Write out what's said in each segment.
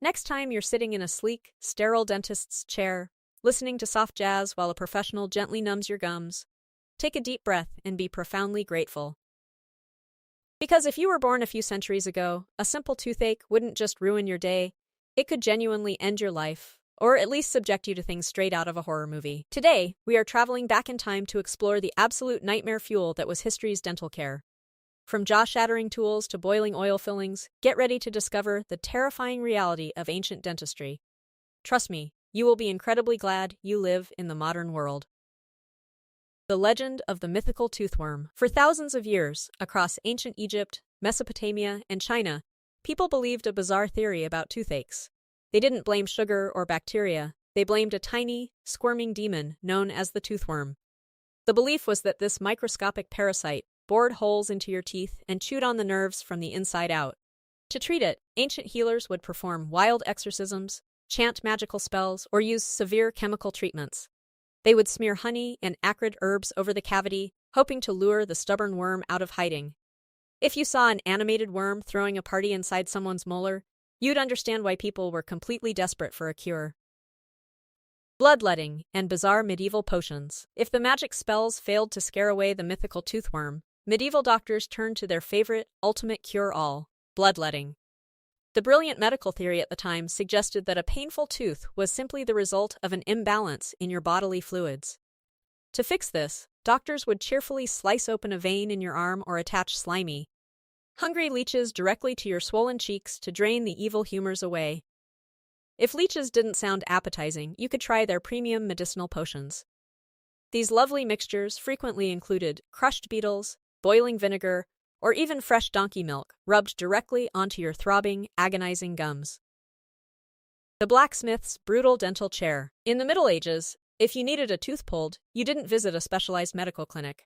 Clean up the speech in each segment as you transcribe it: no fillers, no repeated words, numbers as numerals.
Next time you're sitting in a sleek, sterile dentist's chair, listening to soft jazz while a professional gently numbs your gums, take a deep breath and be profoundly grateful. Because if you were born a few centuries ago, a simple toothache wouldn't just ruin your day, it could genuinely end your life, or at least subject you to things straight out of a horror movie. Today, we are traveling back in time to explore the absolute nightmare fuel that was history's dental care. From jaw-shattering tools to boiling oil fillings, get ready to discover the terrifying reality of ancient dentistry. Trust me, you will be incredibly glad you live in the modern world. The legend of the mythical toothworm. For thousands of years, across ancient Egypt, Mesopotamia, and China, people believed a bizarre theory about toothaches. They didn't blame sugar or bacteria, they blamed a tiny, squirming demon known as the toothworm. The belief was that this microscopic parasite bored holes into your teeth and chewed on the nerves from the inside out. To treat it, ancient healers would perform wild exorcisms, chant magical spells, or use severe chemical treatments. They would smear honey and acrid herbs over the cavity, hoping to lure the stubborn worm out of hiding. If you saw an animated worm throwing a party inside someone's molar, you'd understand why people were completely desperate for a cure. Bloodletting and bizarre medieval potions. If the magic spells failed to scare away the mythical toothworm, medieval doctors turned to their favorite, ultimate cure-all, bloodletting. The brilliant medical theory at the time suggested that a painful tooth was simply the result of an imbalance in your bodily fluids. To fix this, doctors would cheerfully slice open a vein in your arm or attach slimy, hungry leeches directly to your swollen cheeks to drain the evil humors away. If leeches didn't sound appetizing, you could try their premium medicinal potions. These lovely mixtures frequently included crushed beetles, boiling vinegar, or even fresh donkey milk rubbed directly onto your throbbing, agonizing gums. The blacksmith's brutal dental chair. In the Middle Ages, if you needed a tooth pulled, you didn't visit a specialized medical clinic.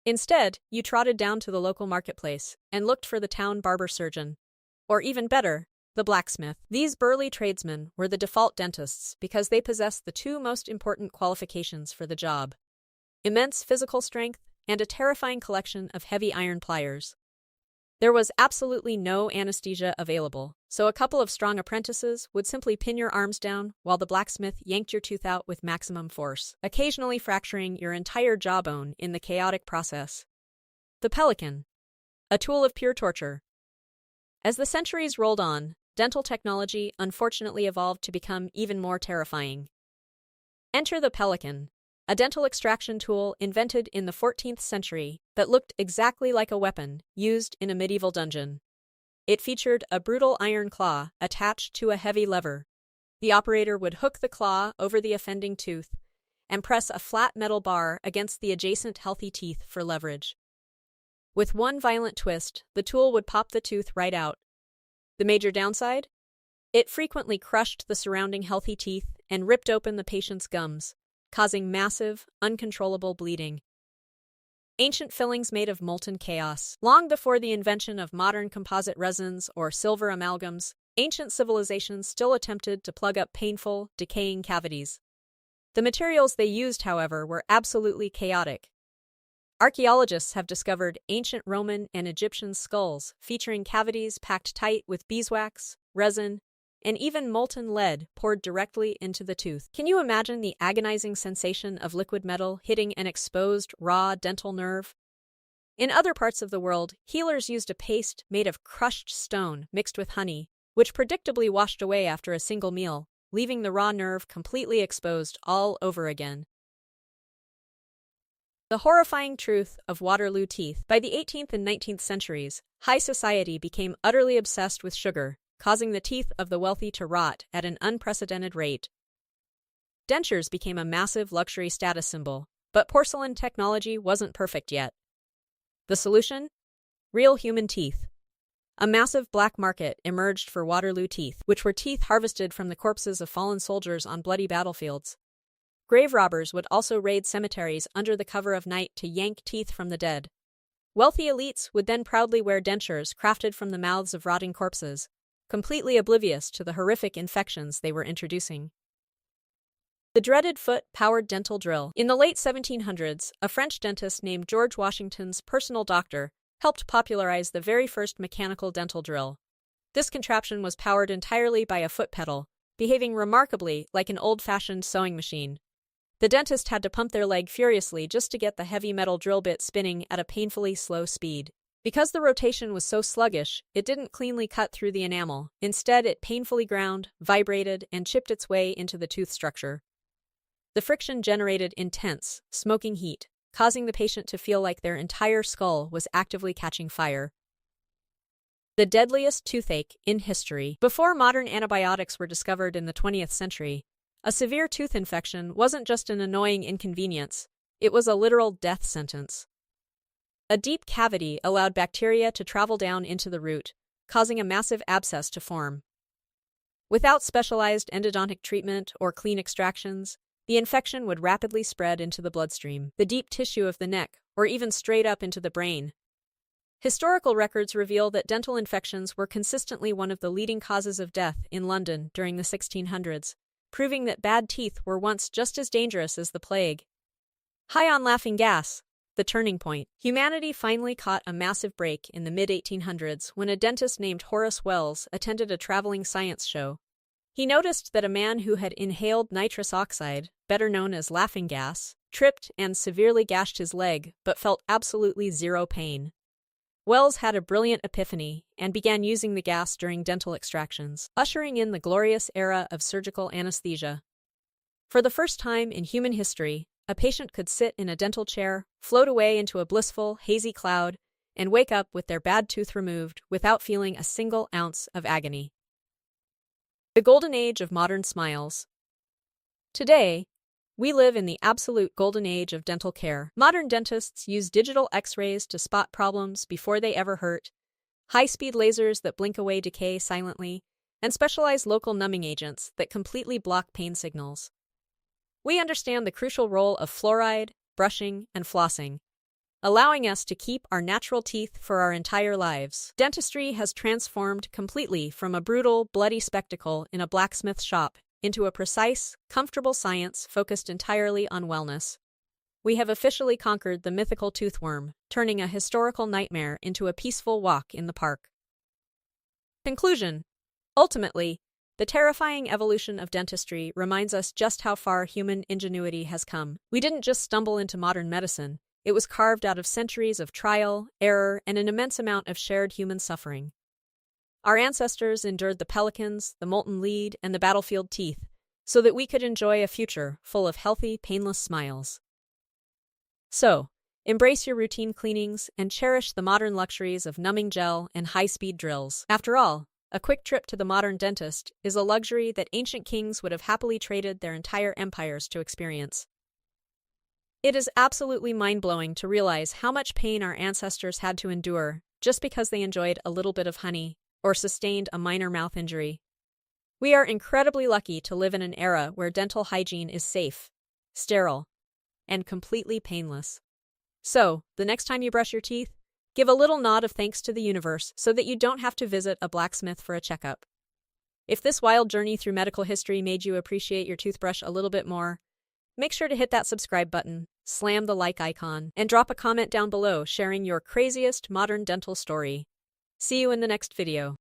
Instead, you trotted down to the local marketplace and looked for the town barber surgeon. Or even better, the blacksmith. These burly tradesmen were the default dentists because they possessed the two most important qualifications for the job: immense physical strength and a terrifying collection of heavy iron pliers. There was absolutely no anesthesia available, so a couple of strong apprentices would simply pin your arms down while the blacksmith yanked your tooth out with maximum force, occasionally fracturing your entire jawbone in the chaotic process. The pelican, a tool of pure torture. As the centuries rolled on, dental technology unfortunately evolved to become even more terrifying. Enter the pelican, a dental extraction tool invented in the 14th century that looked exactly like a weapon used in a medieval dungeon. It featured a brutal iron claw attached to a heavy lever. The operator would hook the claw over the offending tooth and press a flat metal bar against the adjacent healthy teeth for leverage. With one violent twist, the tool would pop the tooth right out. The major downside? It frequently crushed the surrounding healthy teeth and ripped open the patient's gums, causing massive, uncontrollable bleeding. Ancient fillings made of molten chaos. Long before the invention of modern composite resins or silver amalgams, ancient civilizations still attempted to plug up painful, decaying cavities. The materials they used, however, were absolutely chaotic. Archaeologists have discovered ancient Roman and Egyptian skulls featuring cavities packed tight with beeswax, resin, and even molten lead poured directly into the tooth. Can you imagine the agonizing sensation of liquid metal hitting an exposed, raw dental nerve? In other parts of the world, healers used a paste made of crushed stone mixed with honey, which predictably washed away after a single meal, leaving the raw nerve completely exposed all over again. The horrifying truth of Waterloo teeth. By the 18th and 19th centuries, high society became utterly obsessed with sugar, causing the teeth of the wealthy to rot at an unprecedented rate. Dentures became a massive luxury status symbol, but porcelain technology wasn't perfect yet. The solution? Real human teeth. A massive black market emerged for Waterloo teeth, which were teeth harvested from the corpses of fallen soldiers on bloody battlefields. Grave robbers would also raid cemeteries under the cover of night to yank teeth from the dead. Wealthy elites would then proudly wear dentures crafted from the mouths of rotting corpses, completely oblivious to the horrific infections they were introducing. The dreaded foot-powered dental drill. In the late 1700s, a French dentist named George Washington's personal doctor helped popularize the very first mechanical dental drill. This contraption was powered entirely by a foot pedal, behaving remarkably like an old-fashioned sewing machine. The dentist had to pump their leg furiously just to get the heavy metal drill bit spinning at a painfully slow speed. Because the rotation was so sluggish, it didn't cleanly cut through the enamel. Instead, it painfully ground, vibrated, and chipped its way into the tooth structure. The friction generated intense, smoking heat, causing the patient to feel like their entire skull was actively catching fire. The deadliest toothache in history. Before modern antibiotics were discovered in the 20th century, a severe tooth infection wasn't just an annoying inconvenience, it was a literal death sentence. A deep cavity allowed bacteria to travel down into the root, causing a massive abscess to form. Without specialized endodontic treatment or clean extractions, the infection would rapidly spread into the bloodstream, the deep tissue of the neck, or even straight up into the brain. Historical records reveal that dental infections were consistently one of the leading causes of death in London during the 1600s, proving that bad teeth were once just as dangerous as the plague. High on laughing gas. The turning point. Humanity finally caught a massive break in the mid-1800s when a dentist named Horace Wells attended a traveling science show. He noticed that a man who had inhaled nitrous oxide, better known as laughing gas, tripped and severely gashed his leg but felt absolutely zero pain. Wells had a brilliant epiphany and began using the gas during dental extractions, ushering in the glorious era of surgical anesthesia. For the first time in human history, a patient could sit in a dental chair, float away into a blissful, hazy cloud, and wake up with their bad tooth removed without feeling a single ounce of agony. The golden age of modern smiles. Today, we live in the absolute golden age of dental care. Modern dentists use digital X-rays to spot problems before they ever hurt, high-speed lasers that blink away decay silently, and specialized local numbing agents that completely block pain signals. We understand the crucial role of fluoride, brushing, and flossing, allowing us to keep our natural teeth for our entire lives. Dentistry has transformed completely from a brutal, bloody spectacle in a blacksmith shop into a precise, comfortable science focused entirely on wellness. We have officially conquered the mythical toothworm, turning a historical nightmare into a peaceful walk in the park. Conclusion. Ultimately, the terrifying evolution of dentistry reminds us just how far human ingenuity has come. We didn't just stumble into modern medicine, it was carved out of centuries of trial, error, and an immense amount of shared human suffering. Our ancestors endured the pelicans, the molten lead, and the battlefield teeth, so that we could enjoy a future full of healthy, painless smiles. So, embrace your routine cleanings and cherish the modern luxuries of numbing gel and high-speed drills. After all, a quick trip to the modern dentist is a luxury that ancient kings would have happily traded their entire empires to experience. It is absolutely mind-blowing to realize how much pain our ancestors had to endure just because they enjoyed a little bit of honey or sustained a minor mouth injury. We are incredibly lucky to live in an era where dental hygiene is safe, sterile, and completely painless. So, the next time you brush your teeth, give a little nod of thanks to the universe so that you don't have to visit a blacksmith for a checkup. If this wild journey through medical history made you appreciate your toothbrush a little bit more, make sure to hit that subscribe button, slam the like icon, and drop a comment down below sharing your craziest modern dental story. See you in the next video.